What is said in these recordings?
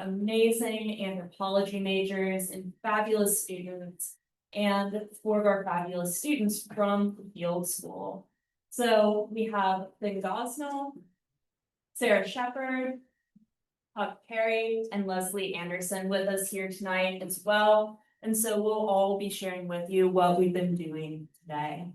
amazing anthropology majors and fabulous students, and 4 of our fabulous students from the field school. So we have Ben Gosnell, Sarah Shepard, Huck Perry, and Leslie Anderson with us here tonight as well. And so we'll all be sharing with you what we've been doing today.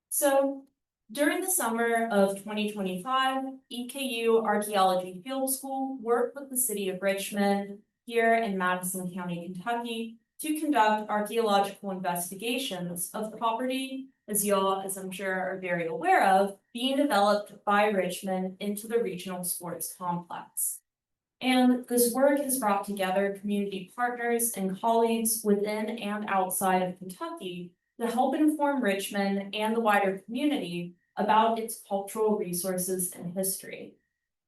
So during the summer of 2025, EKU Archeology Field School worked with the city of Richmond here in Madison County, Kentucky, to conduct archaeological investigations of property, as y'all, as I'm sure, are very aware of, being developed by Richmond into the regional sports complex. And this work has brought together community partners and colleagues within and outside of Kentucky to help inform Richmond and the wider community about its cultural resources and history.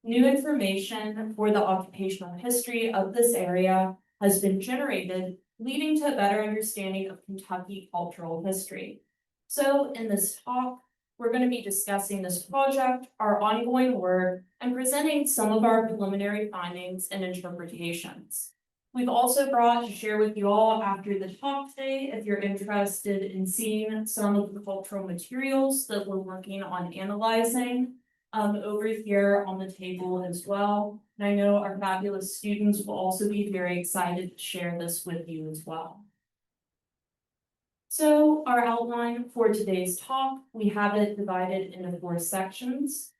New information for the occupational history of this area has been generated, leading to a better understanding of Kentucky cultural history. So in this talk, we're going to be discussing this project, our ongoing work, and presenting some of our preliminary findings and interpretations. We've also brought to share with you all after the talk today, if you're interested in seeing some of the cultural materials that we're working on analyzing over here on the table as well. And I know our fabulous students will also be very excited to share this with you as well. So our outline for today's talk, we have it divided into 4 sections.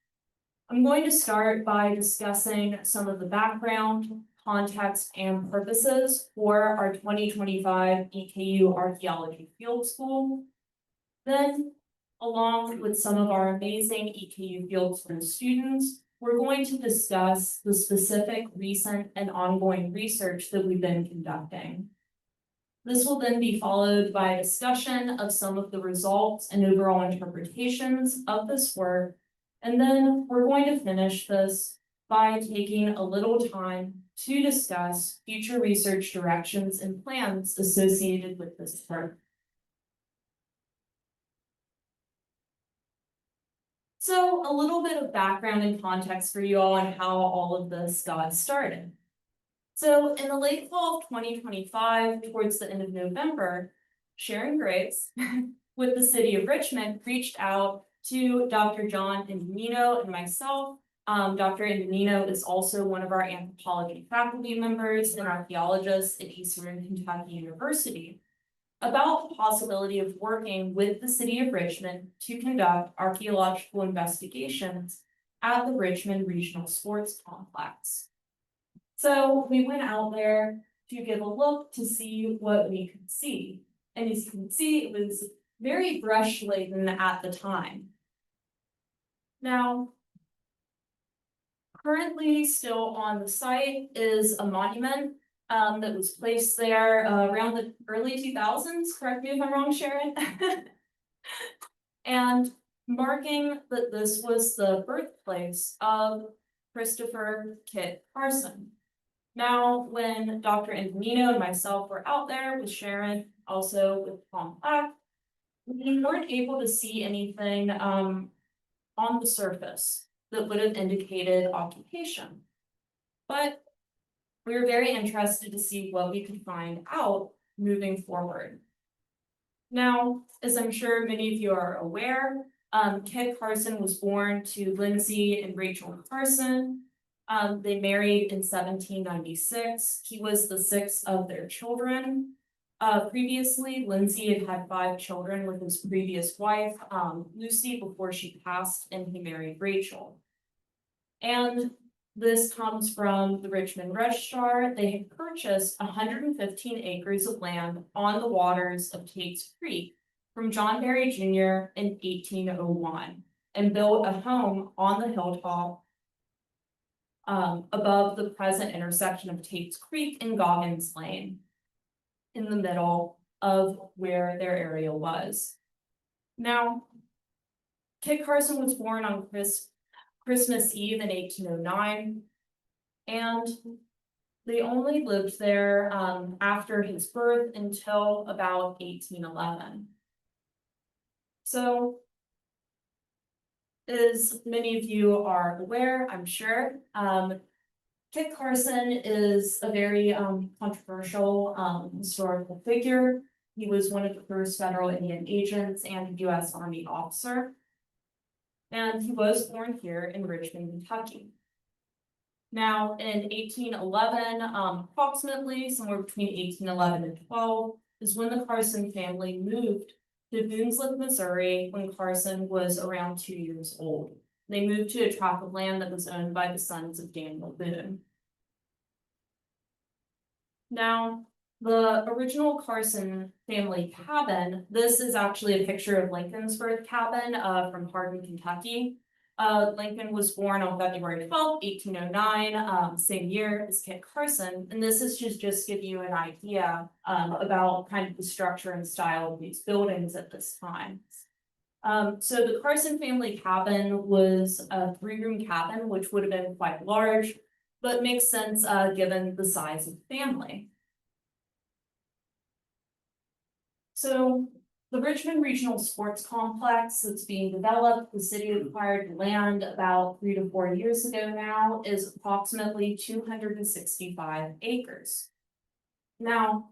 I'm going to start by discussing some of the background, context, and purposes for our 2025 EKU Archeology Field School. Then, along with some of our amazing EKU Field School students, we're going to discuss the specific recent and ongoing research that we've been conducting. This will then be followed by a discussion of some of the results and overall interpretations of this work. And then we're going to finish this by taking a little time to discuss future research directions and plans associated with this work. So a little bit of background and context for you all on how all of this got started. So in the late fall of 2025, towards the end of November, Sharon Graves with the city of Richmond reached out to Dr. John Indemino and myself. Dr. Indemino is also one of our anthropology faculty members and archaeologists at Eastern Kentucky University, about the possibility of working with the city of Richmond to conduct archaeological investigations at the Richmond Regional Sports Complex. So we went out there to give a look to see what we could see. And as you can see, it was very brush laden at the time. Now, currently still on the site is a monument that was placed there around the early 2000s, correct me if I'm wrong, Sharon. And marking that this was the birthplace of Christopher Kit Carson. Now, when Dr. Indemino and myself were out there with Sharon, also with Tom Black, we weren't able to see anything on the surface that would have indicated occupation. But we were very interested to see what we could find out moving forward. Now, as I'm sure many of you are aware, Kit Carson was born to Lindsay and Rachel Carson. They married in 1796. He was the 6th of their children. Previously, Lindsay had 5 children with his previous wife, Lucy, before she passed, and he married Rachel. And this comes from the Richmond Registrar. They had purchased 115 acres of land on the waters of Tate's Creek from John Berry Jr. in 1801 and built a home on the hilltop above the present intersection of Tate's Creek and Goggins Lane, in the middle of where their area was. Now, Kit Carson was born on Christmas Eve in 1809, and they only lived there after his birth until about 1811. So, as many of you are aware, I'm sure, Kit Carson is a very controversial historical figure. He was one of the first federal Indian agents and a US Army officer. And he was born here in Richmond, Kentucky. Now, in 1811, approximately somewhere between 1811 and 12, is when the Carson family moved to Boonslick, Missouri, when Carson was around 2 years old. They moved to a tract of land that was owned by the sons of Daniel Boone. Now, the original Carson family cabin, this is actually a picture of Lincoln's birth cabin from Hardin, Kentucky. Lincoln was born on February 12th, 1809, same year as Kit Carson. And this is just give you an idea about kind of the structure and style of these buildings at this time. So the Carson family cabin was a 3-room cabin, which would have been quite large, but makes sense given the size of the family. So the Richmond Regional Sports Complex that's being developed, the city acquired land about 3 to 4 years ago now, is approximately 265 acres. Now,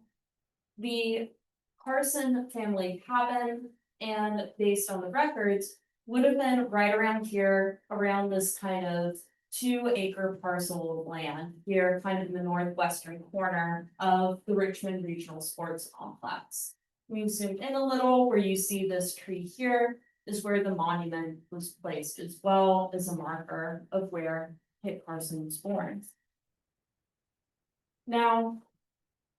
the Carson family cabin, and based on the records, would have been right around here, around this kind of 2-acre parcel of land here, kind of in the northwestern corner of the Richmond Regional Sports Complex. We zoomed in a little, where you see this tree here is where the monument was placed, as well as a marker of where Kit Carson was born. Now,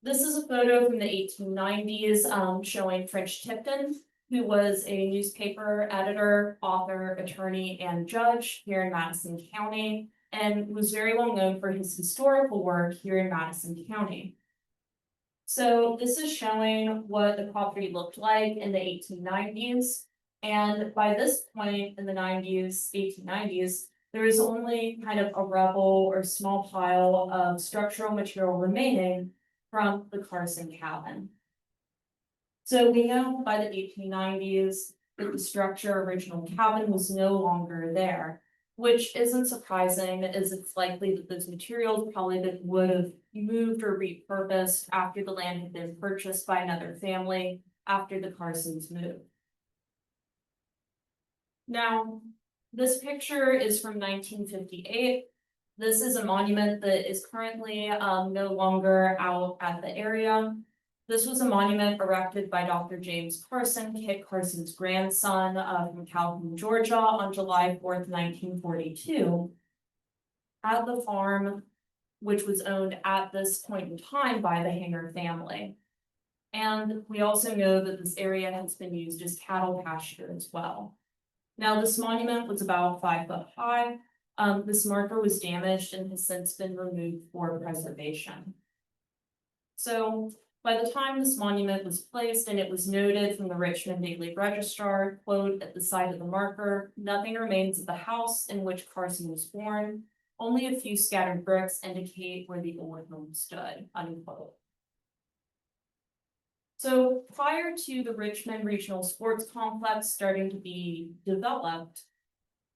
this is a photo from the 1890s showing French Tipton, who was a newspaper editor, author, attorney, and judge here in Madison County, and was very well known for his historical work here in Madison County. So this is showing what the property looked like in the 1890s. And by this point in the 1890s, there is only kind of a rubble or small pile of structural material remaining from the Carson cabin. So we know by the 1890s that the original cabin was no longer there, which isn't surprising, as it's likely that those materials probably that would have moved or repurposed after the land had been purchased by another family after the Carsons moved. Now, this picture is from 1958. This is a monument that is currently no longer out at the area. This was a monument erected by Dr. James Carson, Kit Carson's grandson from Calhoun, Georgia, on July 4th, 1942, at the farm, which was owned at this point in time by the Hanger family. And we also know that this area has been used as cattle pasture as well. Now, this monument was about 5 foot high. This marker was damaged and has since been removed for preservation. So by the time this monument was placed, and it was noted from the Richmond Daily Registrar, quote, at the site of the marker, nothing remains of the house in which Carson was born. Only a few scattered bricks indicate where the old home stood, unquote. So prior to the Richmond Regional Sports Complex starting to be developed,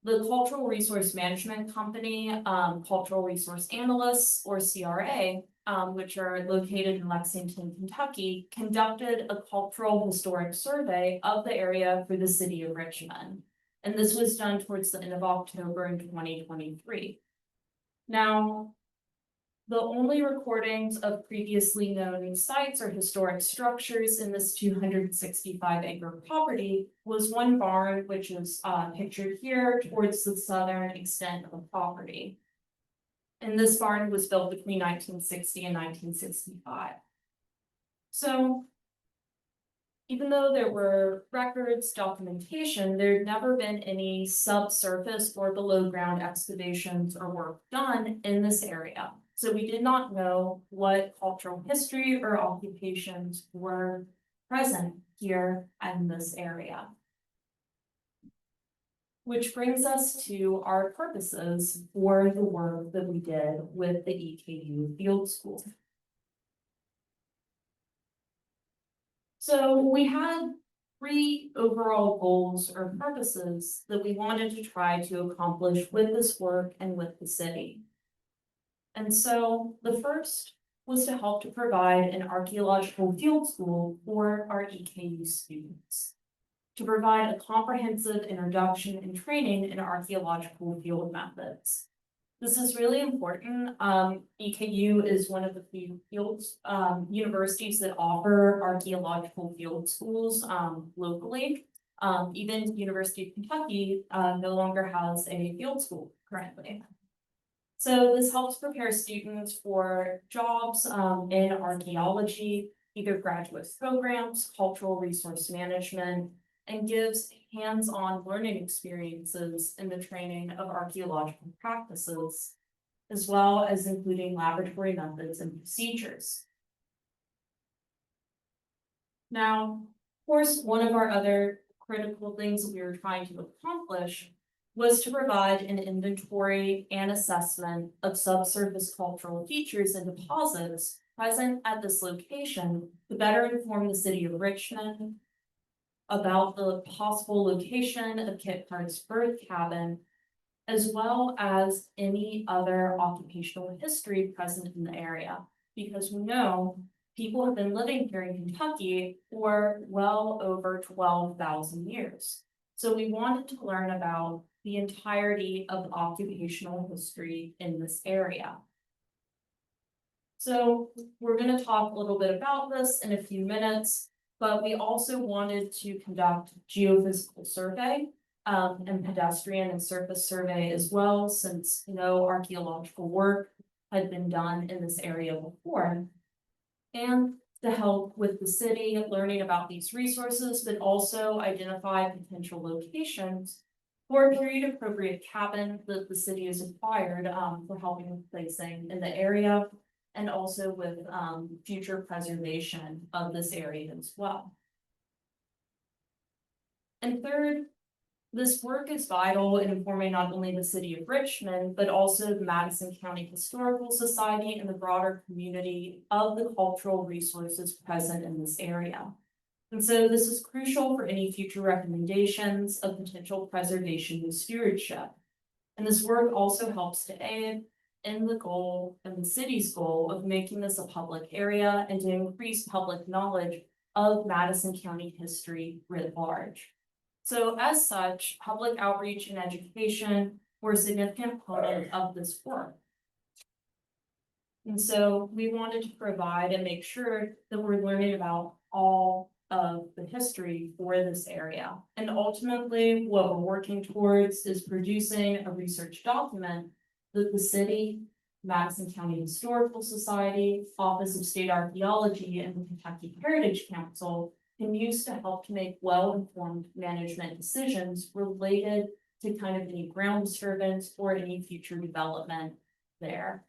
the Cultural Resource Management Company, Cultural Resource Analysts, or CRA, which are located in Lexington, Kentucky, conducted a cultural historic survey of the area for the city of Richmond. And this was done towards the end of October in 2023. Now, the only recordings of previously known sites or historic structures in this 265-acre property was one barn, which is pictured here towards the southern extent of the property. And this barn was built between 1960 and 1965. So, even though there were records, documentation, there had never been any subsurface or below ground excavations or work done in this area. So we did not know what cultural history or occupations were present here in this area. Which brings us to our purposes for the work that we did with the EKU Field School. So we had 3 overall goals or purposes that we wanted to try to accomplish with this work and with the city. And so the first was to help to provide an archaeological field school for our EKU students, to provide a comprehensive introduction and training in archaeological field methods. This is really important. EKU is one of the few universities that offer archaeological field schools locally. Even University of Kentucky no longer has a field school currently. So this helps prepare students for jobs in archaeology, either graduate programs, cultural resource management, and gives hands-on learning experiences in the training of archaeological practices, as well as including laboratory methods and procedures. Now, of course, one of our other critical things that we were trying to accomplish was to provide an inventory and assessment of subsurface cultural features and deposits present at this location to better inform the city of Richmond about the possible location of Kit Carter's birth cabin, as well as any other occupational history present in the area, because we know people have been living here in Kentucky for well over 12,000 years. So we wanted to learn about the entirety of occupational history in this area. So we're going to talk a little bit about this in a few minutes, but we also wanted to conduct geophysical survey and pedestrian and surface survey as well, since no archaeological work had been done in this area before. And to help with the city learning about these resources, but also identify potential locations for a period appropriate cabin that the city has acquired for helping with placing in the area, and also with future preservation of this area as well. And third, this work is vital in informing not only the city of Richmond, but also the Madison County Historical Society and the broader community of the cultural resources present in this area. And so this is crucial for any future recommendations of potential preservation and stewardship. And this work also helps to aid in the goal and the city's goal of making this a public area and to increase public knowledge of Madison County history writ large. So as such, public outreach and education were a significant component of this work. And so we wanted to provide and make sure that we're learning about all of the history for this area. And ultimately, what we're working towards is producing a research document that the city, Madison County Historical Society, Office of State Archaeology, and the Kentucky Heritage Council can use to help to make well-informed management decisions related to kind of any ground disturbance or any future development there.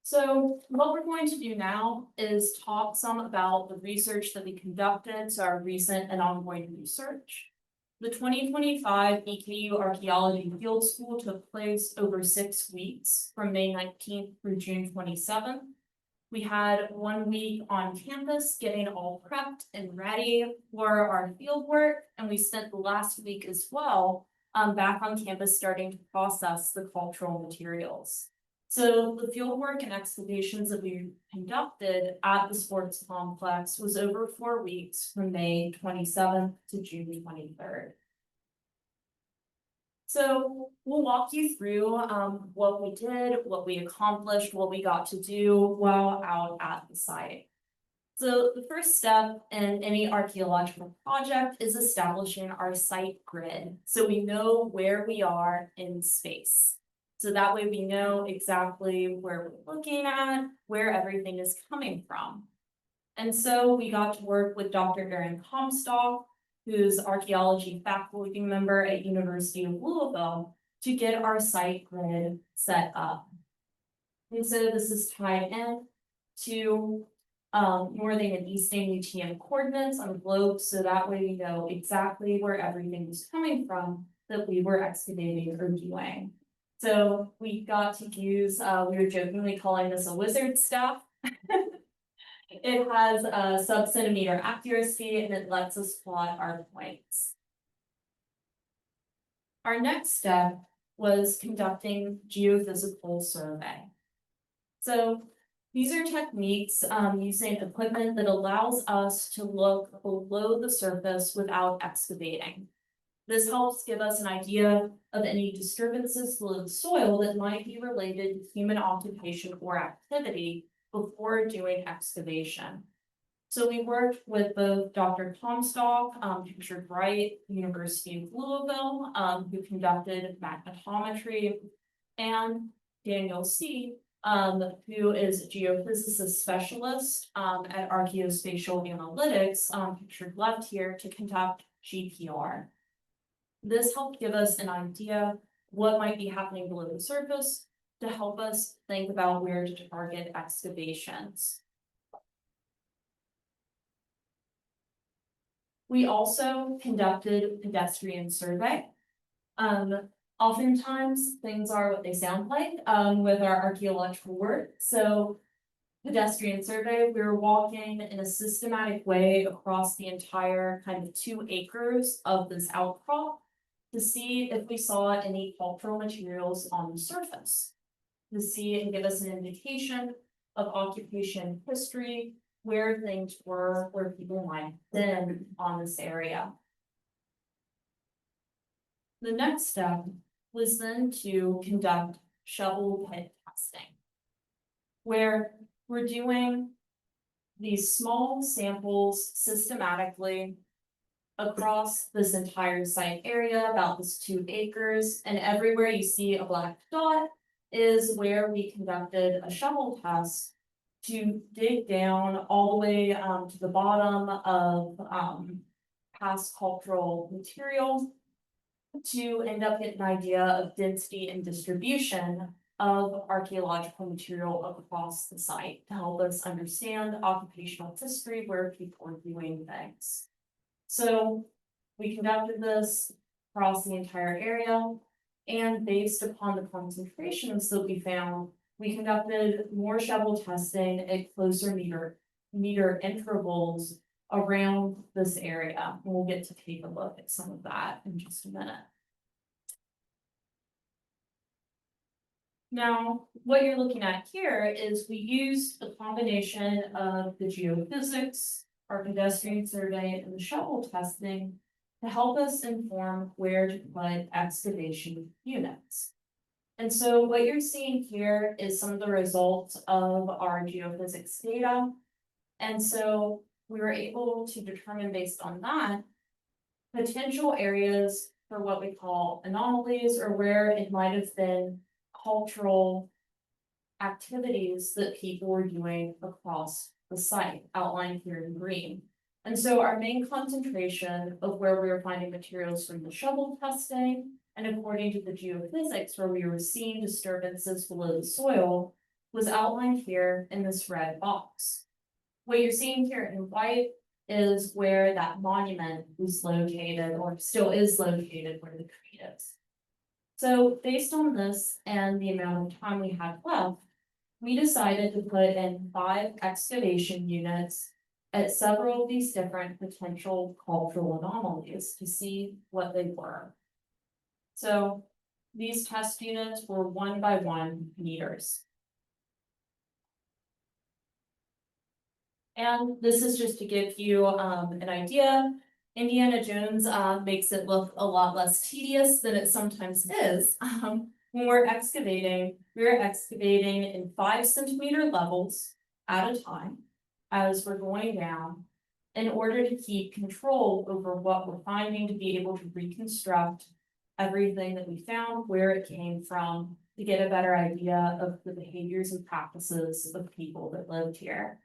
So what we're going to do now is talk some about the research that we conducted, so our recent and ongoing research. The 2025 EKU Archeology Field School took place over 6 weeks from May 19th through June 27th. We had 1 week on campus getting all prepped and ready for our field work, and we spent the last week as well back on campus starting to process the cultural materials. So the field work and excavations that we conducted at the sports complex was over 4 weeks from May 27th to June 23rd. So we'll walk you through what we did, what we accomplished, what we got to do while out at the site. So the first step in any archaeological project is establishing our site grid, so we know where we are in space. So that way we know exactly where we're looking at, where everything is coming from. And so we got to work with Dr. Erin Comstock, who's archaeology faculty member at University of Louisville, to get our site grid set up. And so this is tied in to northern and eastern UTM coordinates on the globe, so that way we know exactly where everything was coming from that we were excavating or doing. So we got to use, we were jokingly calling this a wizard staff. It has a sub-centimeter accuracy and it lets us plot our points. Our next step was conducting geophysical survey. So these are techniques using equipment that allows us to look below the surface without excavating. This helps give us an idea of any disturbances below the soil that might be related to human occupation or activity before doing excavation. So we worked with both Dr. Comstock, pictured right, University of Louisville, who conducted magnetometry, and Daniel C., who is a geophysicist specialist at Archeospatial Analytics, pictured left here, to conduct GPR. This helped give us an idea what might be happening below the surface to help us think about where to target excavations. We also conducted pedestrian survey. Oftentimes things are what they sound like with our archaeological work. So pedestrian survey, we were walking in a systematic way across the entire kind of 2 acres of this outcrop to see if we saw any cultural materials on the surface, to see and give us an indication of occupation history, where things were, where people might have been on this area. The next step was then to conduct shovel pit testing, where we're doing these small samples systematically across this entire site area, about this 2 acres, and everywhere you see a black dot is where we conducted a shovel test to dig down all the way to the bottom of past cultural material to end up getting an idea of density and distribution of archaeological material across the site to help us understand occupational history, where people are doing things. So we conducted this across the entire area, and based upon the concentrations that we found, we conducted more shovel testing at closer meter intervals around this area. We'll get to take a look at some of that in just a minute. Now, what you're looking at here is we used a combination of the geophysics, our pedestrian survey, and the shovel testing to help us inform where to put excavation units. And so what you're seeing here is some of the results of our geophysics data. And so we were able to determine, based on that, potential areas for what we call anomalies, or where it might have been cultural activities that people were doing across the site, outlined here in green. And so our main concentration of where we were finding materials from the shovel testing, and according to the geophysics, where we were seeing disturbances below the soil, was outlined here in this red box. What you're seeing here in white is where that monument was located, or still is located, where the creek is. So based on this and the amount of time we had left, we decided to put in 5 excavation units at several of these different potential cultural anomalies to see what they were. So these test units were 1 by 1 meters. And this is just to give you an idea. Indiana Jones makes it look a lot less tedious than it sometimes is. When we're excavating in 5 centimeter levels at a time as we're going down, in order to keep control over what we're finding, to be able to reconstruct everything that we found, where it came from, to get a better idea of the behaviors and practices of people that lived here.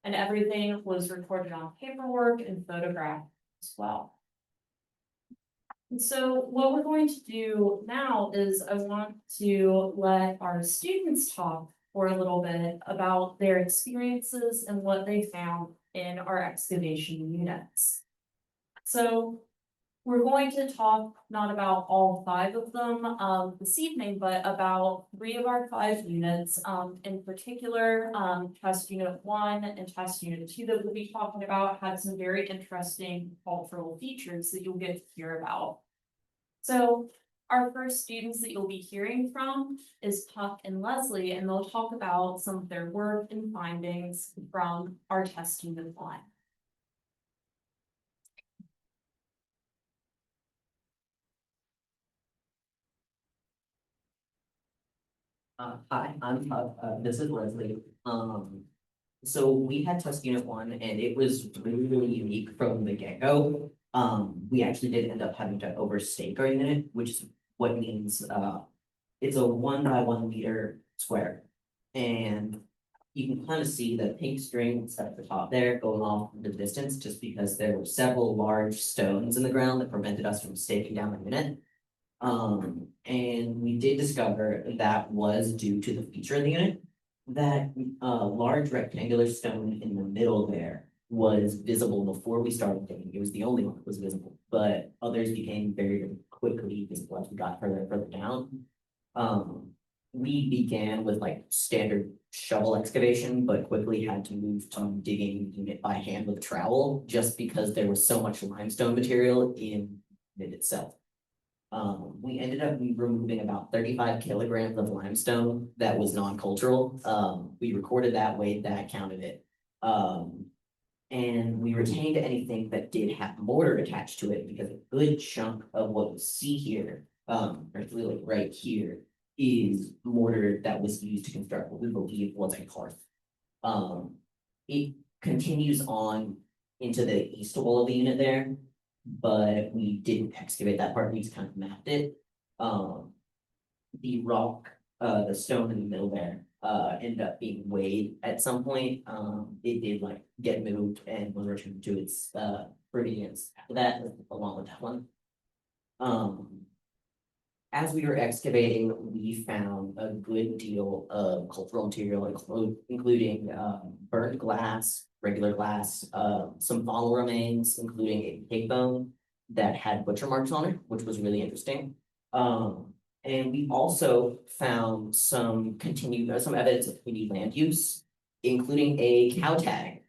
And everything was recorded on paperwork and photographed as well. And so what we're going to do now is I want to let our students talk for a little bit about their experiences and what they found in our excavation units. So we're going to talk not about all 5 of them this evening, but about 3 of our 5 units, in particular, test unit 1 and test unit 2 that we'll be talking about had some very interesting cultural features that you'll get to hear about. So Our first students that you'll be hearing from is Puck and Leslie, and they'll talk about some of their work and findings from our test unit one. Hi, I'm Todd. This is Leslie. So we had test unit one and it was really, really unique from the get-go. We actually did end up having to overstake our unit, which is what means, it's a 1 by 1 meter square. And you can kind of see the pink string that's at the top there going off in the distance, just because there were several large stones in the ground that prevented us from staking down the unit. And we did discover that was due to the feature of the unit. That large rectangular stone in the middle there was visible before we started digging. It was the only one that was visible, but others became very, very quickly visible as we got further and further down. We began with like standard shovel excavation, but quickly had to move to digging unit by hand with a trowel, just because there was so much limestone material in it itself. We ended up removing about 35 kilograms of limestone that was non-cultural. We recorded that, weighed that, counted it. And we retained anything that did have mortar attached to it, because a good chunk of what you see here, or really like right here, is mortar that was used to construct what we believe was a hearth. It continues on into the east wall of the unit there, but we didn't excavate that part, we just kind of mapped it. The rock, the stone in the middle there, ended up being weighed at some point. It did like get moved and was returned to its provenance after that, along with that one. As we were excavating, we found a good deal of cultural material, including burnt glass, regular glass, some fossil remains, including a pig bone that had butcher marks on it, which was really interesting. And we also found some evidence of continued land use, including a cow tag,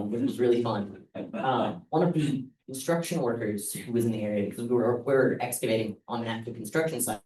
which was really fun. One of the construction workers who was in the area, because we were excavating on an active construction site,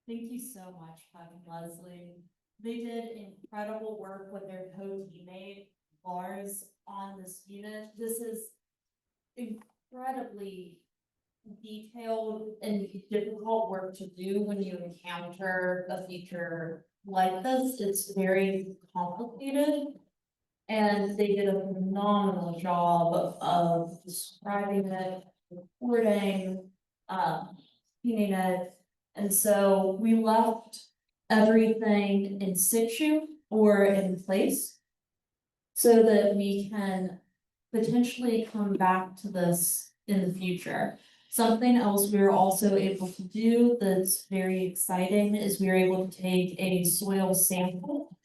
Thank you so much, Pat and Leslie. They did incredible work with their co-teammate Lars on this unit. This is incredibly detailed and difficult work to do when you encounter a feature like this. It's very complicated. And they did a phenomenal job of describing it, recording, painting it. And so we left everything in situ or in place so that we can potentially come back to this in the future. Something else we were also able to do that's very exciting is we were able to take a soil sample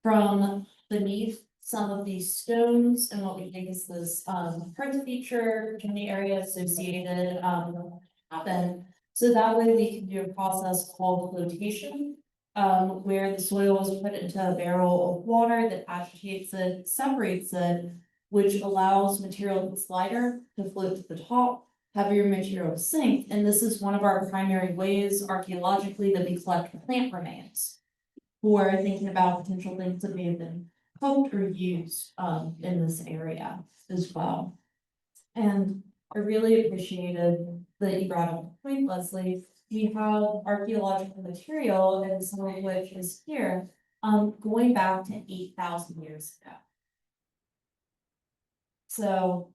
from beneath some of these stones, and what we think is this print feature in the area associated happen. So that way we can do a process called flotation, where the soil is put into a barrel of water that agitates it, separates it, which allows material that's lighter to float to the top, heavier material to sink. And this is one of our primary ways archaeologically that we collect plant remains for thinking about potential things that may have been cooked or used in this area as well. And I really appreciated that you brought up the point, Leslie. We have archaeological material, and some of which is here, going back to 8,000 years ago. So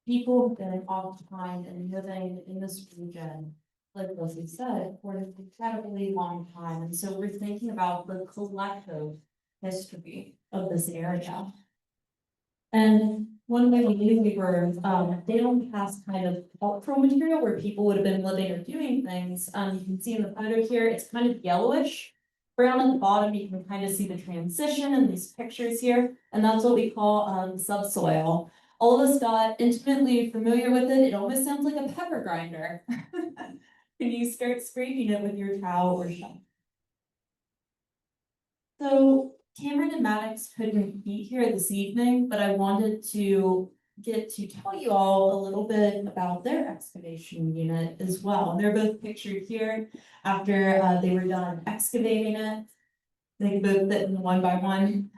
people have been occupying and living in this region, like Leslie said, for an incredibly long time. And so we're thinking about the collective history of this area. And one way we knew we were down past kind of cultural material where people would have been living or doing things. You can see in the photo here, it's kind of yellowish. Brown at the bottom, you can kind of see the transition in these pictures here, and that's what we call subsoil. All of us got intimately familiar with it. It almost sounds like a pepper grinder. And you start scraping it with your trowel or shovel. So Cameron and Maddox couldn't be here this evening, but I wanted to get to tell you all a little bit about their excavation unit as well. And they're both pictured here after they were done excavating it. They both fit in one by one.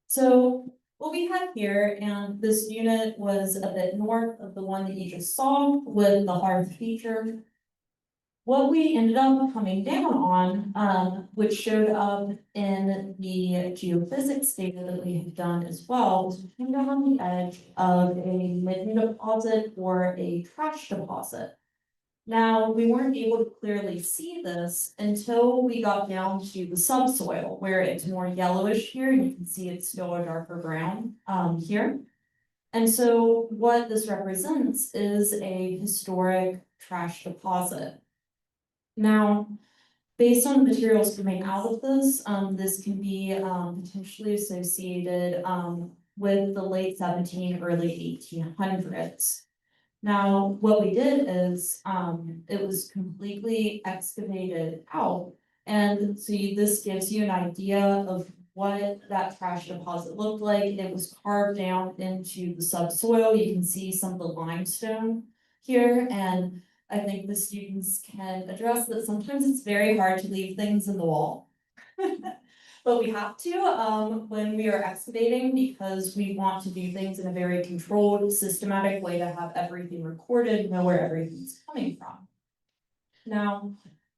So what we have here, and this unit was a bit north of the one that you just saw with the hearth feature. What we ended up coming down on, which showed up in the geophysics data that we have done as well, was we came down on the edge of a mid deposit or a trash deposit. Now, we weren't able to clearly see this until we got down to the subsoil, where it's more yellowish here, and you can see it's still a darker brown here. And so what this represents is a historic trash deposit. Now, based on the materials coming out of this can be potentially associated with the late 1700s, early 1800s. Now, what we did is it was completely excavated out. And so this gives you an idea of what that trash deposit looked like. It was carved down into the subsoil. You can see some of the limestone here, and I think the students can address that sometimes it's very hard to leave things in the wall. But we have to when we are excavating, because we want to do things in a very controlled, systematic way to have everything recorded, know where everything's coming from. Now,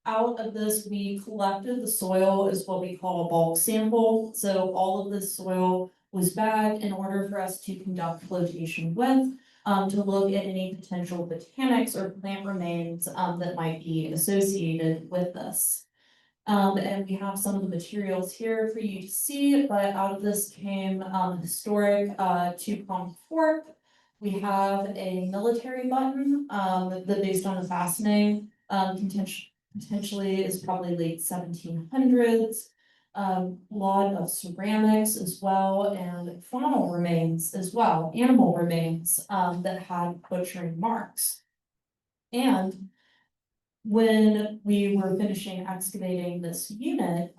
out of this, we collected the soil as what we call a bulk sample. So all of this soil was bagged in order for us to conduct flotation with, to look at any potential botanics or plant remains that might be associated with this. And we have some of the materials here for you to see, but out of this came historic two-pronged fork. We have a military button that, based on the fastening, potentially is probably late 1700s. Lot of ceramics as well, and faunal remains as well, animal remains that had butchering marks. And when we were finishing excavating this unit,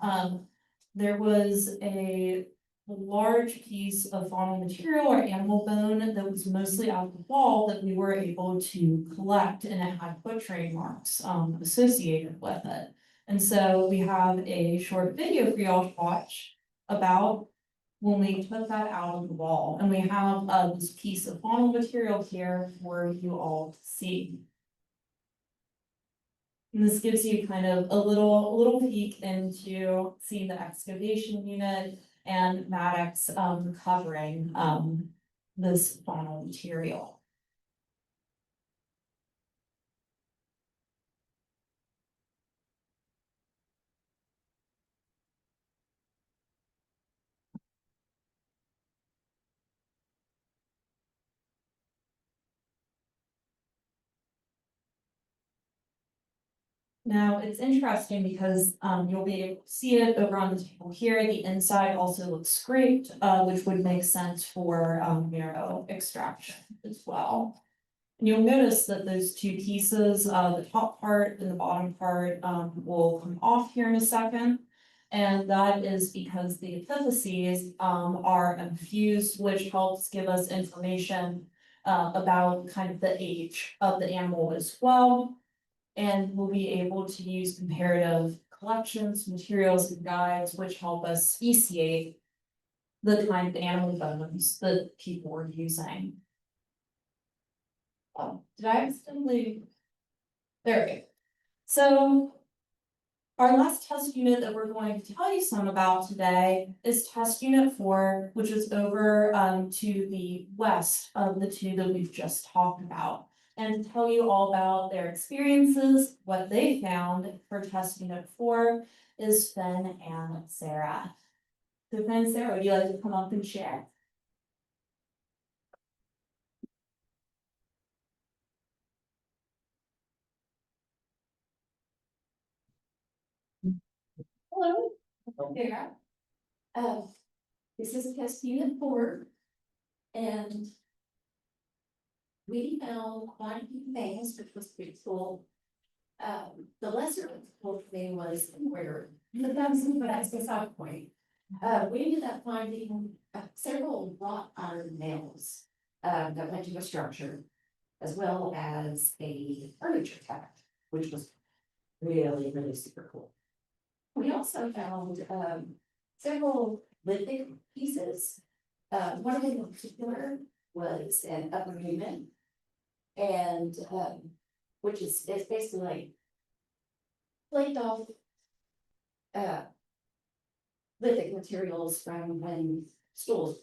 there was a a large piece of faunal material or animal bone that was mostly out of the wall that we were able to collect, and it had butchering marks associated with it. And so we have a short video for y'all to watch about when we took that out of the wall, and we have this piece of faunal material here for you all to see. And this gives you kind of a little peek into seeing the excavation unit and Maddox recovering this faunal material. Now, it's interesting because you'll be able to see it over on the table here. The inside also looks scraped, which would make sense for marrow extraction as well. And you'll notice that those two pieces, the top part and the bottom part, will come off here in a second. And that is because the epiphyses are infused, which helps give us information about kind of the age of the animal as well. And we'll be able to use comparative collections, materials, and guides, which help us speciate the kind of animal bones that people were using. Oh, did I accidentally? There we go. So our last test unit that we're going to tell you some about today is test unit 4, which is over to the west of the two that we've just talked about, and tell you all about their experiences. What they found for test unit 4 is Finn and Sarah. So Finn and Sarah, would you like to come up and share? Hello, Sarah. This is test unit 4, and we found quite a few things, which was pretty cool. The lesser cool thing was where, but that's beside the point. We ended up finding several wrought iron nails that went to a structure, as well as a furniture tack, which was really super cool. We also found several lithic pieces. One of them in particular was an upper human, and which is basically like flaked off lithic materials from when tools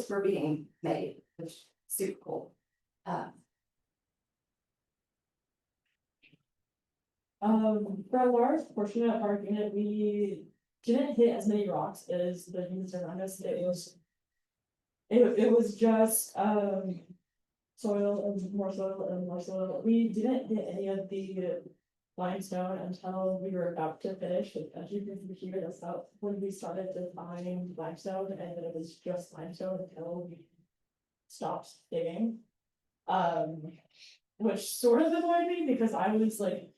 were being made, which is super cool. For a large portion of our unit, we didn't hit as many rocks as the units around us. It was just soil and more soil and more soil. We didn't hit any of the limestone until we were about to finish. As you can see here, that's about when we started to find limestone, and then it was just limestone until we stopped digging. Which sort of annoyed me because I was like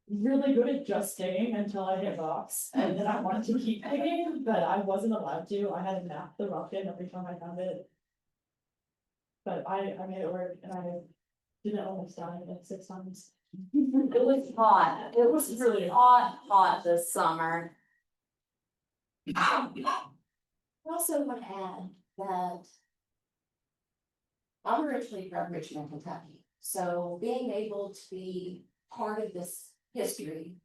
really good at just digging until I hit rocks, and then I wanted to keep digging, but I wasn't allowed to. I had to map the rock in every time I found it. But I made it work, and I didn't almost die like 6 times. It was hot. It was really hot this summer. I also want to add that I'm originally from Richmond, Kentucky, so being able to be part of this history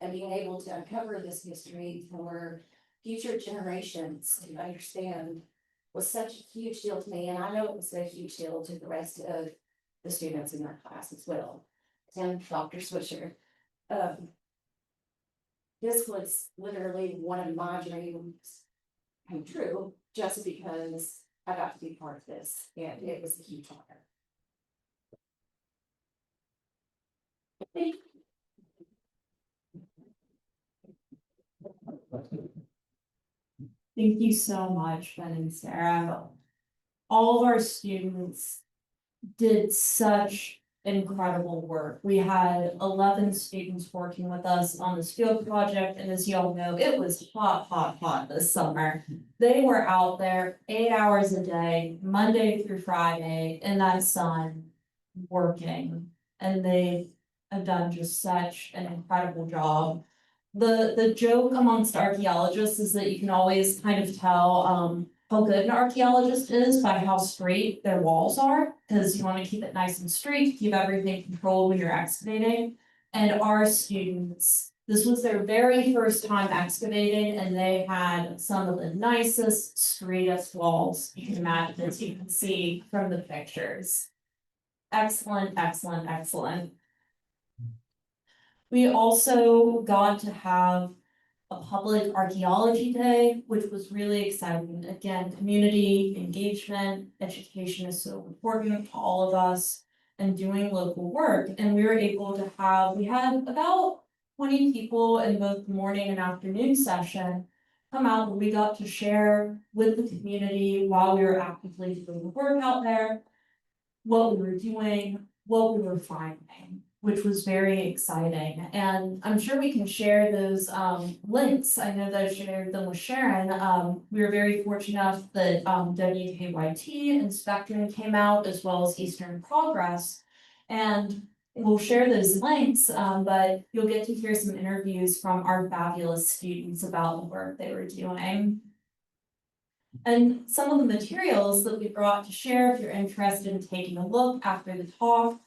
and being able to uncover this history for future generations to understand was such a huge deal to me, and I know it was a huge deal to the rest of the students in our class as well. And Dr. Swisher, this was literally one of my dreams come true, just because I got to be part of this, and it was a huge honor. Thank you so much, Ben and Sarah. All of our students did such incredible work. We had 11 students working with us on this field project, and as you all know, it was hot, hot, hot this summer. They were out there 8 hours a day, Monday through Friday, in that sun, working. And they have done just such an incredible job. The joke amongst archaeologists is that you can always kind of tell, how good an archaeologist is by how straight their walls are, because you want to keep it nice and straight, keep everything controlled when you're excavating. And our students, this was their very first time excavating, and they had some of the nicest, straightest walls you can imagine, as you can see from the pictures. Excellent, excellent, excellent. We also got to have a public archaeology day, which was really exciting. Again, community engagement, education is so important to all of us, and doing local work. And we were able to have, we had about 20 people in both the morning and afternoon session come out, and we got to share with the community while we were actively doing the work out there, what we were doing, what we were finding, which was very exciting. And I'm sure we can share those links. I know that I shared them with Sharon. We were very fortunate enough that WKYT and Spectrum came out, as well as Eastern Progress. And we'll share those links, but you'll get to hear some interviews from our fabulous students about the work they were doing. And some of the materials that we brought to share, if you're interested in taking a look after the talk,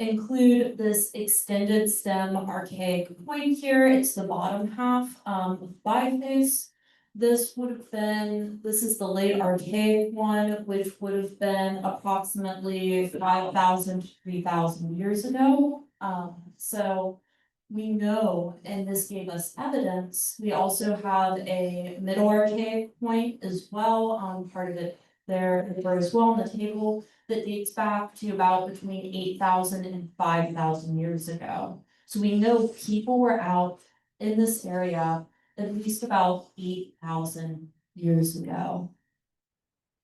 include this extended stem archaic coin here. It's the bottom half of biface. This is the late archaic one, which would have been approximately 5,000 to 3,000 years ago. So we know, and this gave us evidence. We also have a middle archaic point as well, part of it there as well on the table, that dates back to about between 8,000 and 5,000 years ago. So we know people were out in this area at least about 8,000 years ago.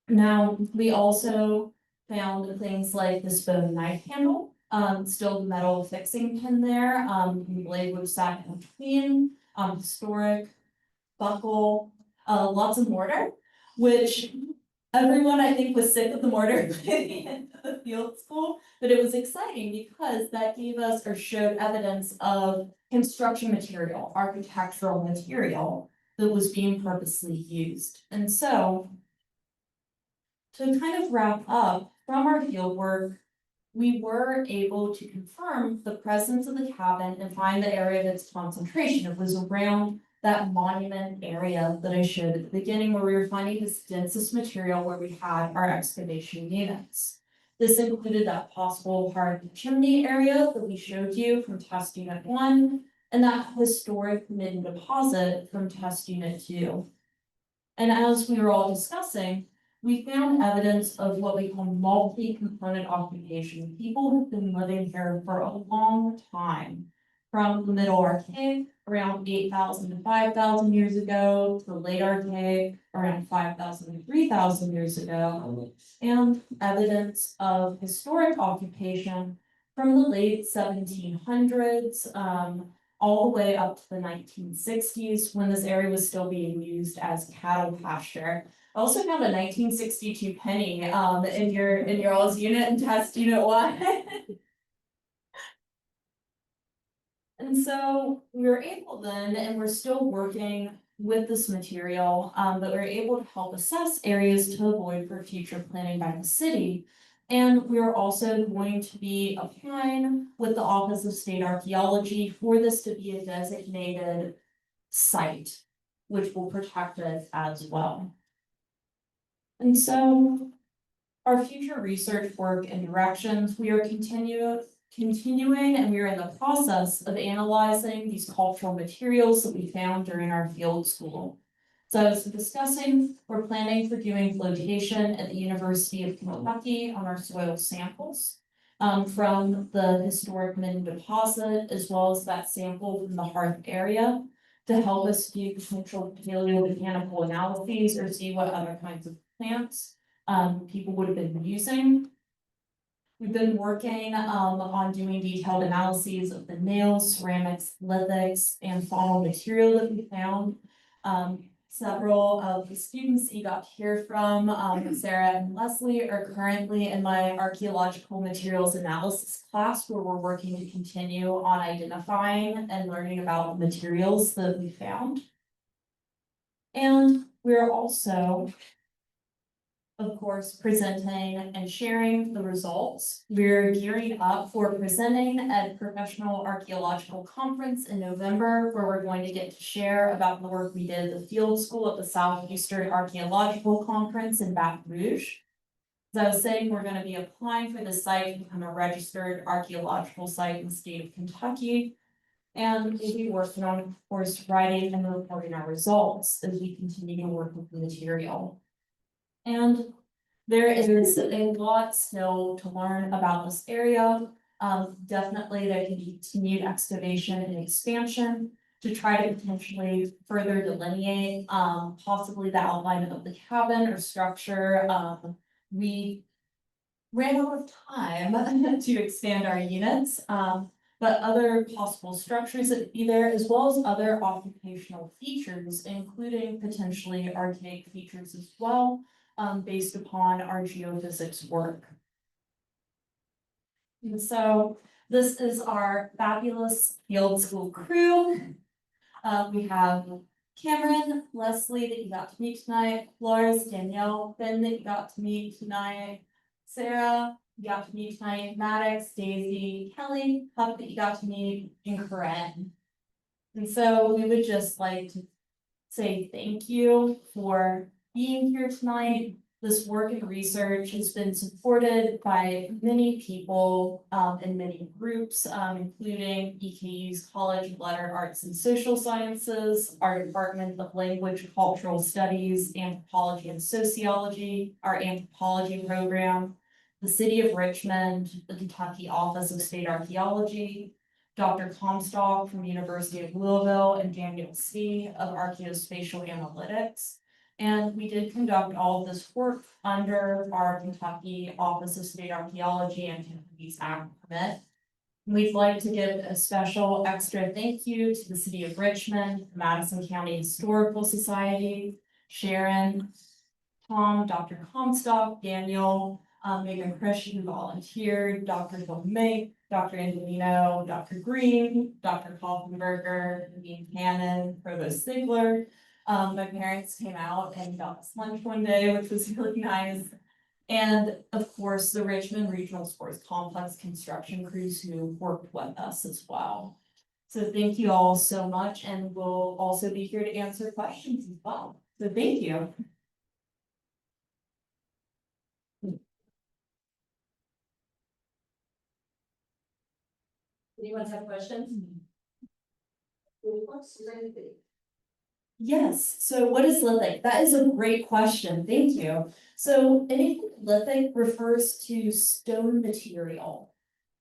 Now, we also found things like this bone knife handle, still the metal fixing pin there, the blade would sat in between, historic buckle, lots of mortar, which everyone, I think, was sick of the mortar putting into the field school, but it was exciting because that gave us or showed evidence of construction material, architectural material that was being purposely used. And so, to kind of wrap up from our field work, we were able to confirm the presence of the cabin and find the area of its concentration. It was around that monument area that I showed at the beginning, where we were finding this densest material where we had our excavation units. This included that possible hard chimney area that we showed you from test unit 1, and that historic mid deposit from test unit 2. And as we were all discussing, we found evidence of what we call multi-component occupation. People who've been living here for a long time, from the Middle Archaic, around 8,000 to 5,000 years ago, to the Late Archaic, around 5,000 to 3,000 years ago, and evidence of historic occupation from the late 1700s, all the way up to the 1960s, when this area was still being used as cattle pasture. I also found a 1962 penny in your all's unit and test unit 1. And so we were able then, and we're still working with this material, but we're able to help assess areas to avoid for future planning by the city. And we're also going to be applying with the Office of State Archaeology for this to be a designated site, which will protect it as well. And so our future research work and directions, we are continuing, and we are in the process of analyzing these cultural materials that we found during our field school. So as discussing, we're planning for doing flotation at the University of Kentucky on our soil samples from the historic Minden deposit, as well as that sample from the Hearth area, to help us do potential paleomechanical analyses or see what other kinds of plants people would have been using. We've been working on doing detailed analyses of the nails, ceramics, lithics, and faunal material that we found. Several of the students that you got to hear from, Sarah and Leslie, are currently in my archaeological materials analysis class, where we're working to continue on identifying and learning about materials that we found. And we're also, of course, presenting and sharing the results. We're gearing up for presenting at a professional archaeological conference in November, where we're going to get to share about the work we did at the field school at the Southeastern Archaeological Conference in Baton Rouge. As I was saying, we're going to be applying for the site to become a registered archaeological site in the state of Kentucky. And we'll be working on, of course, writing and reporting our results as we continue to work with the material. And there is a lot still to learn about this area. Definitely there can be continued excavation and expansion to try to potentially further delineate, possibly the outline of the cabin or structure. We ran out of time to expand our units, but other possible structures that would be there, as well as other occupational features, including potentially archaic features as well, based upon our geophysics work. And so this is our fabulous field school crew. We have Cameron, Leslie that you got to meet tonight, Flores, Danielle, Ben that you got to meet tonight, Sarah, you got to meet tonight, Maddox, Daisy, Kelly, Pup that you got to meet, and Corinne. And so we would just like to say thank you for being here tonight. This work and research has been supported by many people and many groups, including EKU's College of Letter Arts and Social Sciences, our Department of Language, Cultural Studies, Anthropology and Sociology, our anthropology program, the City of Richmond, the Kentucky Office of State Archaeology, Dr. Comstock from the University of Louisville, and Daniel C. of Archaeospatial Analytics. And we did conduct all of this work under our Kentucky Office of State Archaeology and Kentucky's Act permit. We'd like to give a special extra thank you to the City of Richmond, Madison County Historical Society, Sharon, Tom, Dr. Comstock, Daniel, Megan Christian, who volunteered, Dr. Bill May, Dr. Angelino, Dr. Green, Dr. Kaufenberger, Dean Cannon, Provost Ziegler. My parents came out and got us lunch one day, which was really nice. And of course, the Richmond Regional Sports Complex construction crews who worked with us as well. So thank you all so much, and we'll also be here to answer questions as well. So thank you. Anyone have questions? Yes, so what is lithic? That is a great question, thank you. So anything lithic refers to stone material.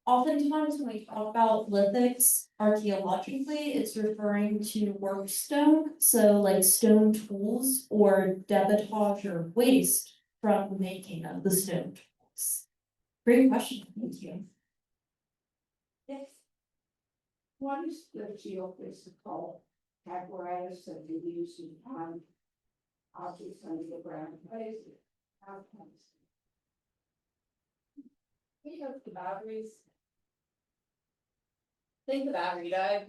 Oftentimes when we talk about lithics archaeologically, it's referring to work stone, so like stone tools or debitage or waste from the making of the stone tools. Great question, thank you. Yes. What is the geophysical apparatus that you use to find objects under the ground? What is it? How comes? We have the batteries. Think the battery died.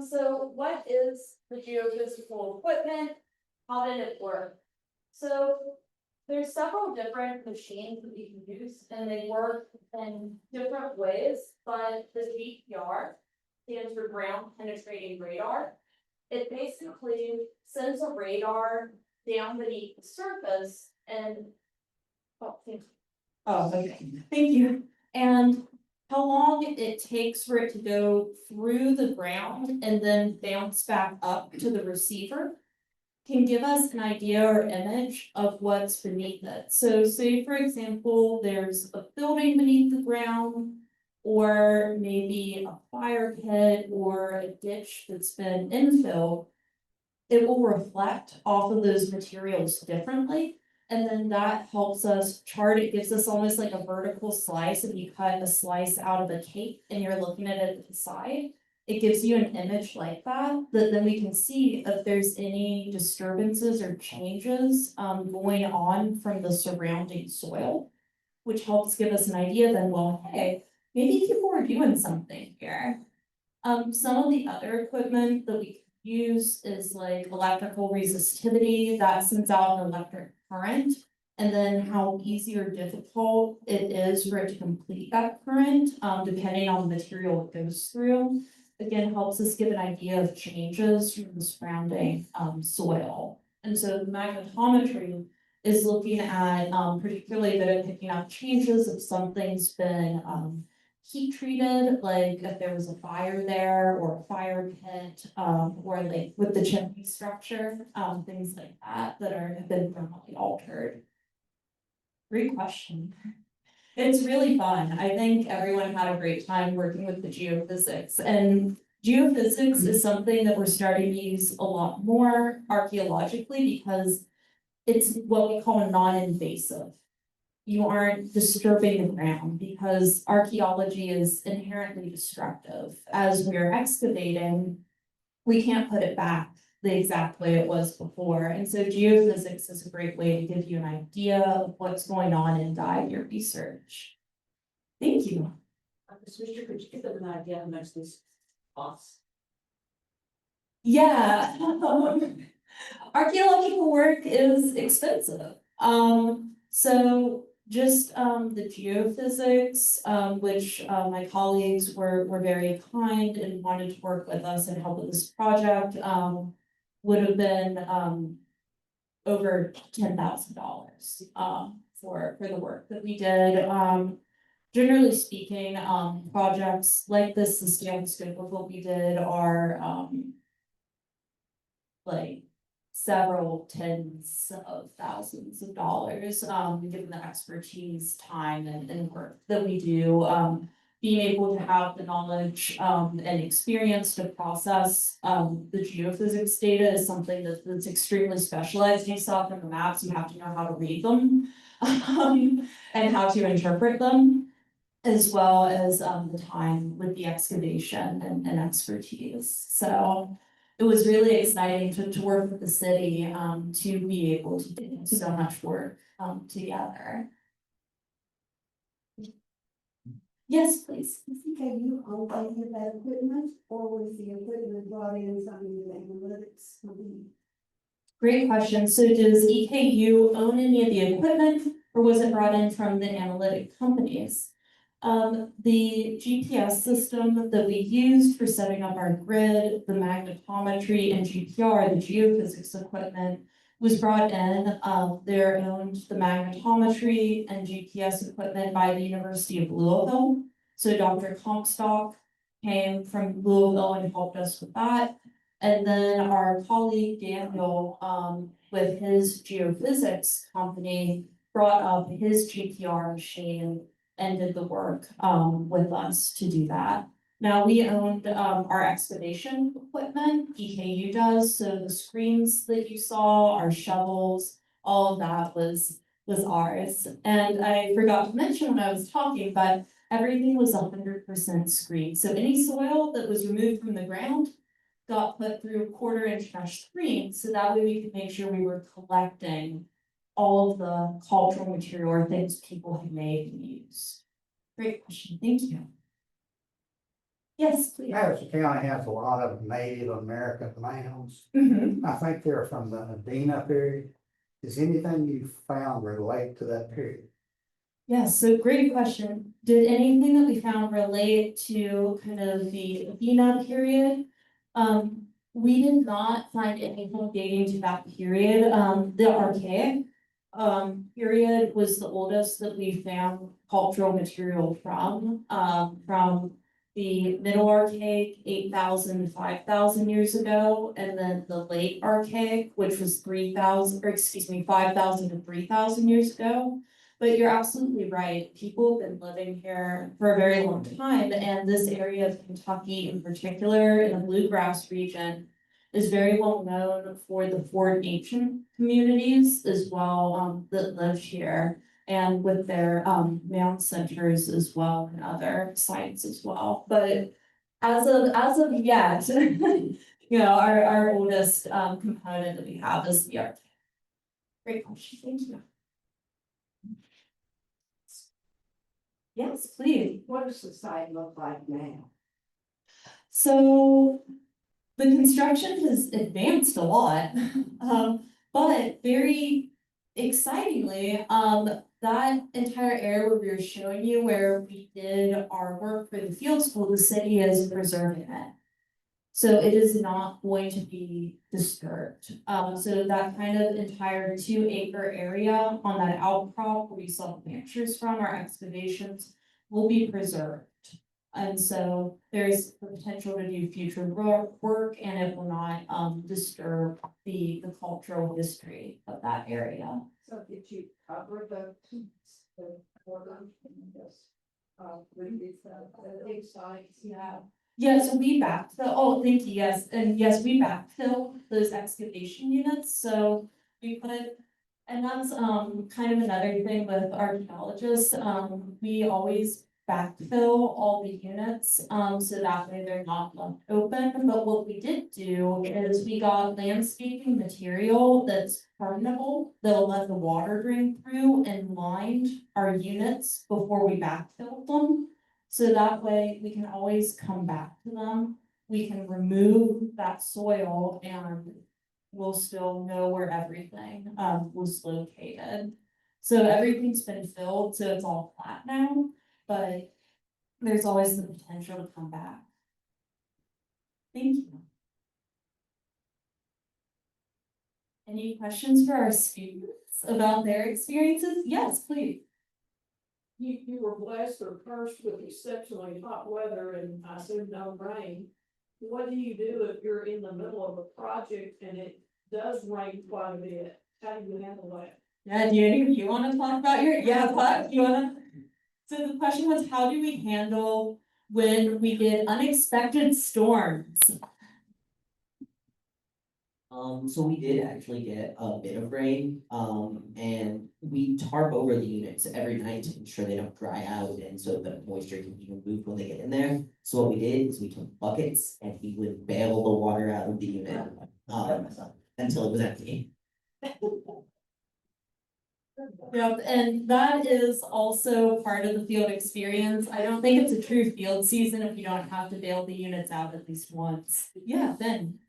So what is the geophysical equipment? How did it work? So there's several different machines that we can use, and they work in different ways, but the GPR stands for ground penetrating radar. It basically sends a radar down beneath the surface and okay, thank you. And how long it takes for it to go through the ground and then bounce back up to the receiver can give us an idea or image of what's beneath it. So say, for example, there's a building beneath the ground, or maybe a fire pit or a ditch that's been infilled. It will reflect off of those materials differently. And then that helps us chart, it gives us almost like a vertical slice, if you cut a slice out of a cake and you're looking at it to the side. It gives you an image like that, that then we can see if there's any disturbances or changes going on from the surrounding soil. Which helps give us an idea then, well, hey, maybe people are doing something here. Some of the other equipment that we use is like electrical resistivity that sends out an electric current. And then how easy or difficult it is for it to complete that current, depending on the material it goes through. Again, helps us give an idea of changes from the surrounding soil. And so the magnetometry is looking at particularly that picking up changes if something's been heat treated, like if there was a fire there or a fire pit, or like with the chimney structure, things like that that have been thermally altered. Great question. It's really fun. I think everyone had a great time working with the geophysics, and geophysics is something that we're starting to use a lot more archaeologically because it's what we call a non-invasive. You aren't disturbing the ground because archaeology is inherently destructive. As we're excavating, we can't put it back the exact way it was before. And so geophysics is a great way to give you an idea of what's going on and guide your research. Thank you. Mr. could you give them an idea how much this costs? Yeah. Archaeological work is expensive. So just the geophysics, which my colleagues were very kind and wanted to work with us and help with this project, would have been over $10,000 for the work that we did. Generally speaking, projects like this, the scale and scope of what we did are like several tens of thousands of dollars, given the expertise, time and work that we do. Being able to have the knowledge and experience to process the geophysics data is something that's extremely specialized. You saw from the maps, you have to know how to read them and how to interpret them, as well as the time with the excavation and expertise. So it was really exciting to work with the city to be able to do so much work together. Yes, please. Can you own any of that equipment, or was the equipment brought in something the analytics company? Great question. So does EKU own any of the equipment, or was it brought in from the analytic companies? The GPS system that we used for setting up our grid, the magnetometry and GPR, the geophysics equipment, was brought in. They're owned the magnetometry and GPS equipment by the University of Louisville. So Dr. Comstock came from Louisville and helped us with that. And then our colleague Daniel, with his geophysics company, brought up his GPR machine and did the work with us to do that. Now we owned our excavation equipment, EKU does, so the screens that you saw, our shovels, all of that was ours. And I forgot to mention when I was talking, but everything was 100% screened. So any soil that was removed from the ground got put through 1/4-inch mesh screen, so that way we could make sure we were collecting all of the cultural material or things people had made and used. Great question, thank you. Yes, please. Madison County has a lot of Native American mounds. Mhm. I think they're from the Medina period. Does anything you found relate to that period? Yes, so great question. Did anything that we found relate to kind of the Athena period? We did not find anything dating to that period. The archaic period was the oldest that we found cultural material from the middle archaic, 8,000 to 5,000 years ago, and then the late archaic, which was 3,000, or excuse me, 5,000 to 3,000 years ago. But you're absolutely right. People have been living here for a very long time, and this area of Kentucky in particular, in the bluegrass region, is very well known for the Ford ancient communities as well, that live here. And with their, mound centers as well and other sites as well, but as of yet, you know, our oldest, component that we have is the art. Great question, thank you. Yes, please. What does the site look like now? So the construction has advanced a lot, but very excitingly, that entire area where we were showing you where we did our work for the field school, the city is preserving it. So it is not going to be disturbed. So that kind of entire 2-acre area on that outcrop where you saw the pictures from our excavations will be preserved. And so there's the potential to do future work and it will not disturb the cultural history of that area. So did you cover the border and this, with the big sites? Yeah. Yeah, so we backfill, oh, thank you, yes, and yes, we backfill those excavation units, so we put. And that's kind of another thing with archaeologists, we always backfill all the units, so that way they're not left open, but what we did do is we got landscaping material that's permeable, that'll let the water drain through and lined our units before we backfilled them. So that way we can always come back to them, we can remove that soil and we'll still know where everything was located. So everything's been filled, so it's all flat now, but there's always the potential to come back. Thank you. Any questions for our students about their experiences? Yes, please. You were blessed or cursed with exceptionally hot weather and I assume no rain. What do you do if you're in the middle of a project and it does rain quite a bit? How do you handle that? Yeah, do you wanna talk about what, you wanna? So the question was, how do we handle when we get unexpected storms? So we did actually get a bit of rain, and we tarp over the units every night to ensure they don't dry out and so the moisture can be removed when they get in there. So what we did is we took buckets and we would bail the water out of the unit, until it was empty. Yep, and that is also part of the field experience. I don't think it's a true field season if you don't have to bail the units out at least once. Yeah, Ben.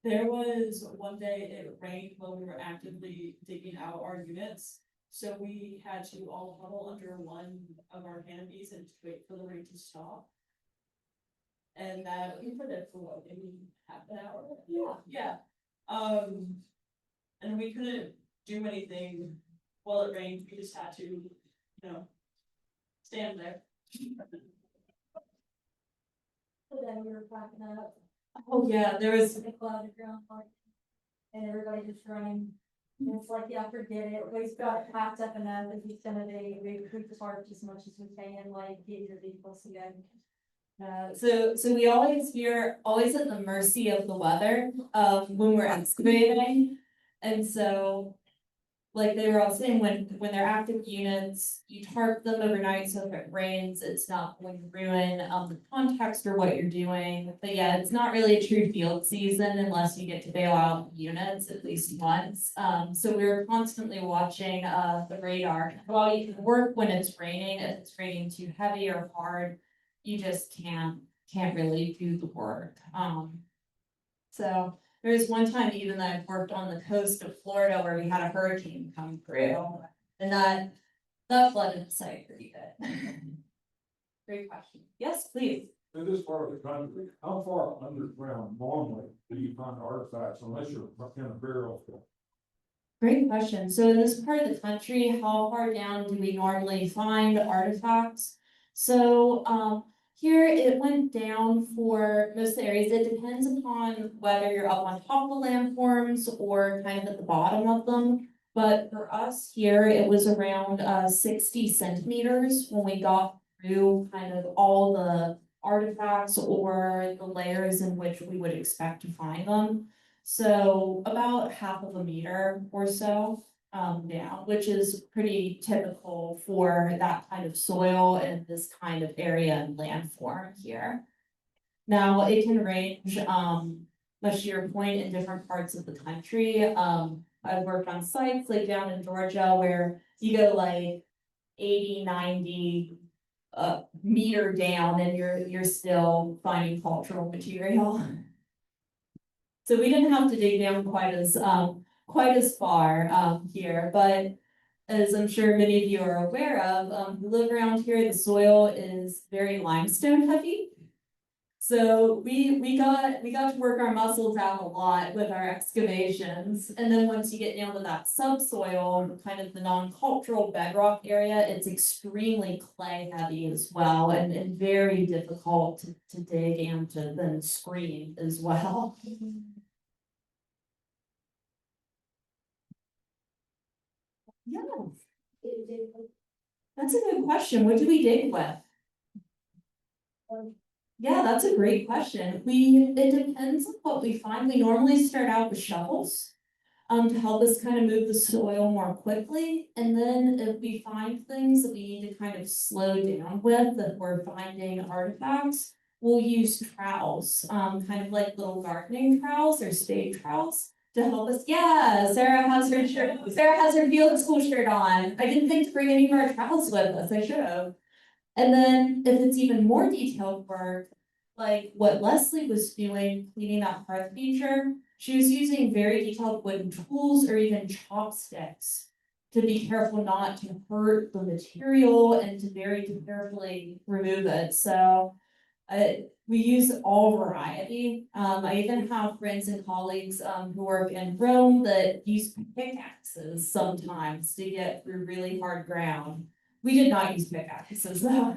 There was one day it rained when we were actively digging out our units. So we had to all huddle under one of our canopies and wait for the rain to stop. And we put it for what, maybe half an hour? Yeah. And we couldn't do anything while it rained. We just had to, stand there. So then we were packing up. Oh, yeah, there was. The cloud of ground park. And everybody just running. And it's like, yeah, forget it. We've got it packed up enough that he's gonna we recruit the park as much as we can, like, get your vehicles again. So we we're always at the mercy of the weather, when we're excavating. And so, like they were all saying, when they're active units, you tarp them overnight, so if it rains, it's not going to ruin, the context or what you're doing. But yeah, it's not really a true field season unless you get to bail out units at least once. So we're constantly watching, the radar. While you can work when it's raining, if it's raining too heavy or hard, you just can't really do the work. So there was one time even that I worked on the coast of Florida where we had a hurricane come through. And that flooded the site pretty good. Great question. Yes, please. In this part of the country, how far underground normally do you find artifacts unless you're in a burial field? Great question. So in this part of the country, how far down do we normally find artifacts? So, here it went down for most of the areas. It depends upon whether you're up on top of the landforms or kind of at the bottom of them. But for us here, it was around 60 centimeters when we got through kind of all artifacts or the layers in which we would expect to find them. So about half of a meter or so down, which is pretty typical for that kind of soil and this kind of area and landform here. Now, it can range, much to your point, in different parts of the country. I've worked on sites like down in Georgia where you go like 80, 90 meter down and you're still finding cultural material. So we didn't have to dig down quite as far here, but as I'm sure many of you are aware of, who live around here, the soil is very limestone heavy. So we got to work our muscles out a lot with our excavations. And then once you get down to that subsoil, kind of the non-cultural bedrock area, it's extremely clay heavy as well and very difficult to dig and to then screen as well. Yeah. That's a good question. What do we dig with? Yeah, that's a great question. It depends on what we find. We normally start out with shovels to help us kind of move the soil more quickly. And then if we find things that we need to kind of slow down with, that we're finding artifacts, we'll use trowels, kind of like little gardening trowels or spade trowels to help us. Yeah, Sarah has her shirt. Sarah has her field school shirt on. I didn't think to bring any more trowels with us. I should have. And then if it's even more detailed work, like what Leslie was doing, cleaning that hearth feature, she was using very detailed wooden tools or even chopsticks to be careful not to hurt the material and to very carefully remove it. So we use all variety. I even have friends and colleagues who work in Rome that use pickaxes sometimes to get through really hard ground. We did not use pickaxes though.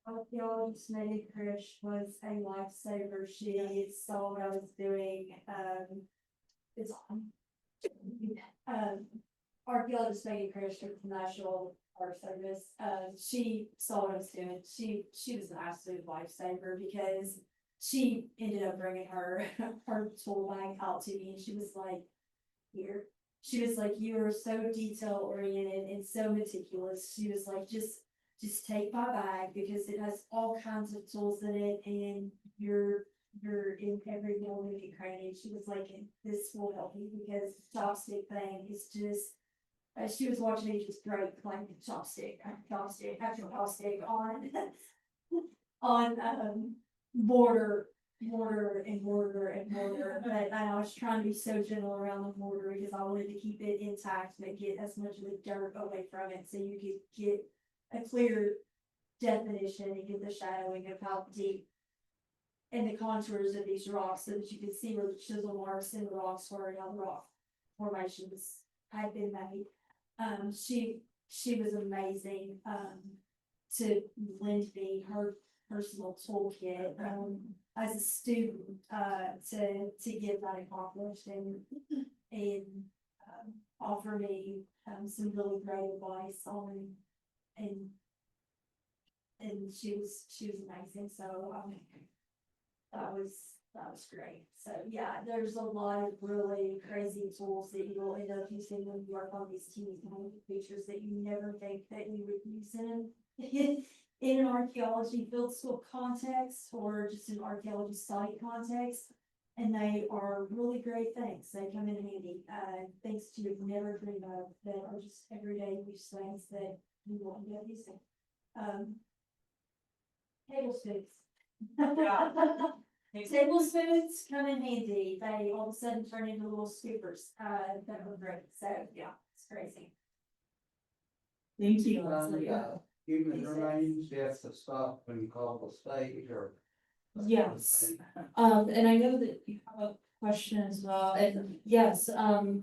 Archaeologist Megan Krish was a lifesaver. She saw what I was doing. It's archaeologist Megan Krish from the National Park Service. She saw what I was doing. She was an absolute lifesaver because she ended up bringing her tool bag out to me, and she was like, "Here." She was like, "You are so detail oriented and so meticulous." She was like, just take my bag because it has all kinds of tools in it and you're in every little nook and cranny." She was like, "This will help you because the chopstick thing is just," she was watching me just break like chopstick after chopstick after chopstick on mortar and mortar, but I was trying to be so gentle around the mortar because I wanted to keep it intact, but get as much of the dirt away from it so you could get a clear definition and get the shadowing of how deep and the contours of these rocks so that you could see where the chisel marks in the rocks were and how the rock formations had been made. She was amazing to lend me her personal toolkit as a student to get that accomplished and offer me some really great advice on and she was amazing. So that was great. So yeah, there's a lot of really crazy tools that you will end up using when you work on these teeny tiny features that you never think that you would use in an archaeology field school context or just an archaeology site context. And they are really great things. They come in handy. Things that you would never dream of that are just everyday use things that you won't get using. Tablespoons. Tablespoons come in handy. They all of a sudden turn into little scoopers. That were great. So yeah, it's crazy. Thank you, Leslie. Human remains, death of stuff when you call the state or. Yes, and I know that you have a question as well, and yes,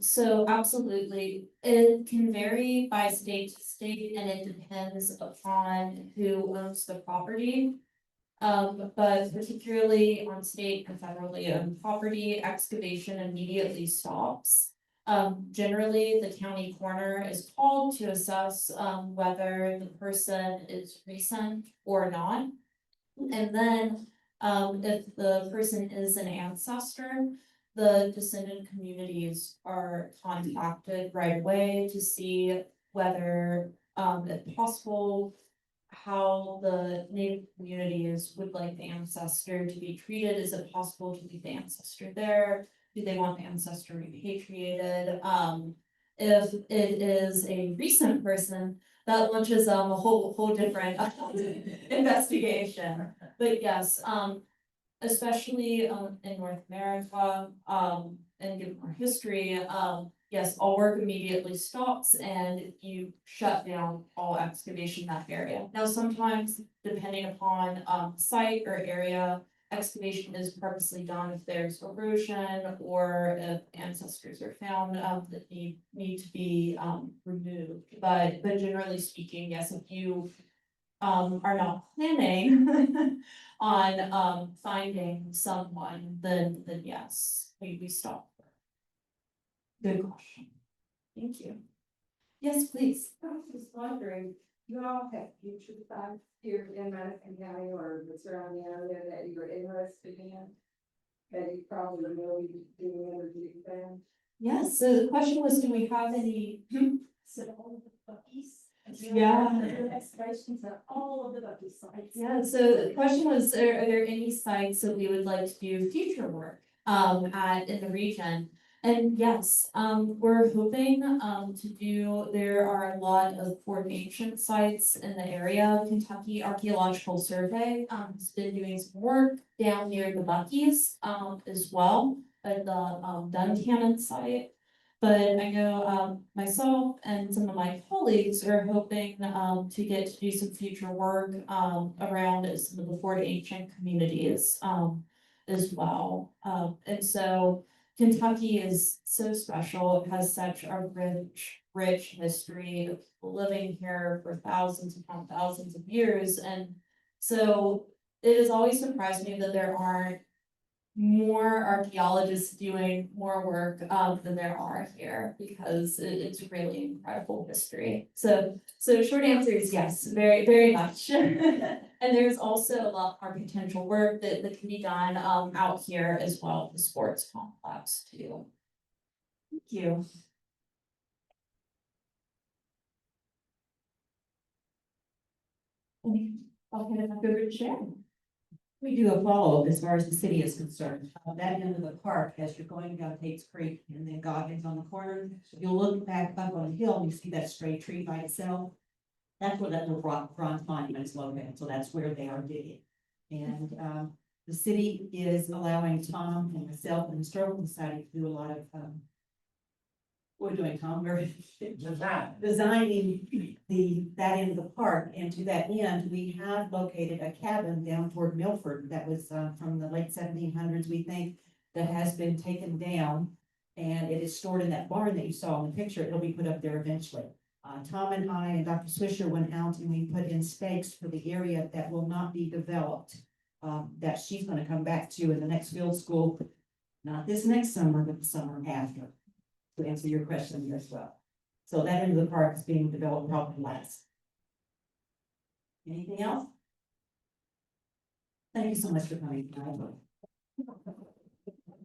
so absolutely, it can vary by state to state, and it depends upon who owns the property. But particularly on state and federally owned property, excavation immediately stops. Generally, the county coroner is called to assess, whether the person is recent or not. And then, if the person is an ancestor, the descendant communities are contacted right away to see whether, if possible, how the native communities would like the ancestor to be treated. Is it possible to leave the ancestor there? Do they want the ancestor repatriated? If it is a recent person, that launches a whole different investigation. But yes, especially in North America, and given our history, yes, all work immediately stops and you shut down all excavation in that area. Now, sometimes depending upon site or area, excavation is purposely done if there's erosion or if ancestors are found that need to be removed. But generally speaking, yes, if you are not planning on finding someone, then yes, we stop. Good question. Thank you. Yes, please. I was just wondering, you all have future sites here in Madison County or the surrounding area that you're interested in? That you probably know you do energy exam? Yes, so the question was, do we have any? So all of the Buckies. Yeah. Excavations at all of the Bucky sites. Yeah, so the question was, are there any sites that we would like to do future work in the region? And yes, we're hoping to do, there are a lot of ancient sites in the area. Kentucky Archaeological Survey has been doing some work down near the Buckies as well, at the Duncannon site. But I know myself and some of my colleagues are hoping to get to do some future work around some of the Fort Ancient communities as well. And so Kentucky is so special. It has such a rich history of people living here for thousands upon thousands of years. And so it has always surprised me that there aren't more archaeologists doing more work than there are here, because it's really incredible history. So short answer is yes, very much. And there's also a lot more potential work that can be done out here as well, the sports complex too. Thank you. I'll hand it back over to Sharon. We do a follow-up as far as the city is concerned. That end of the park, as you're going down Tate's Creek and then Goggins on the corner, you'll look back up on the hill and you see that straight tree by itself. That's where that little bronze monument is located, so that's where they are digging. And the city is allowing Tom and myself and the Historical Society to do a lot of we're doing, Tom, we're designing that end of the park, and to that end, we have located a cabin down toward Milford that was from the late 1700s, we think, that has been taken down, and it is stored in that barn that you saw in the picture. It'll be put up there eventually. Tom and I and Dr. Swisher went out and we put in stakes for the area that will not be developed, that she's going to come back to in the next field school, not this next summer, but the summer after. To answer your question as well. So that end of the park is being developed probably last. Anything else? Thank you so much for coming tonight.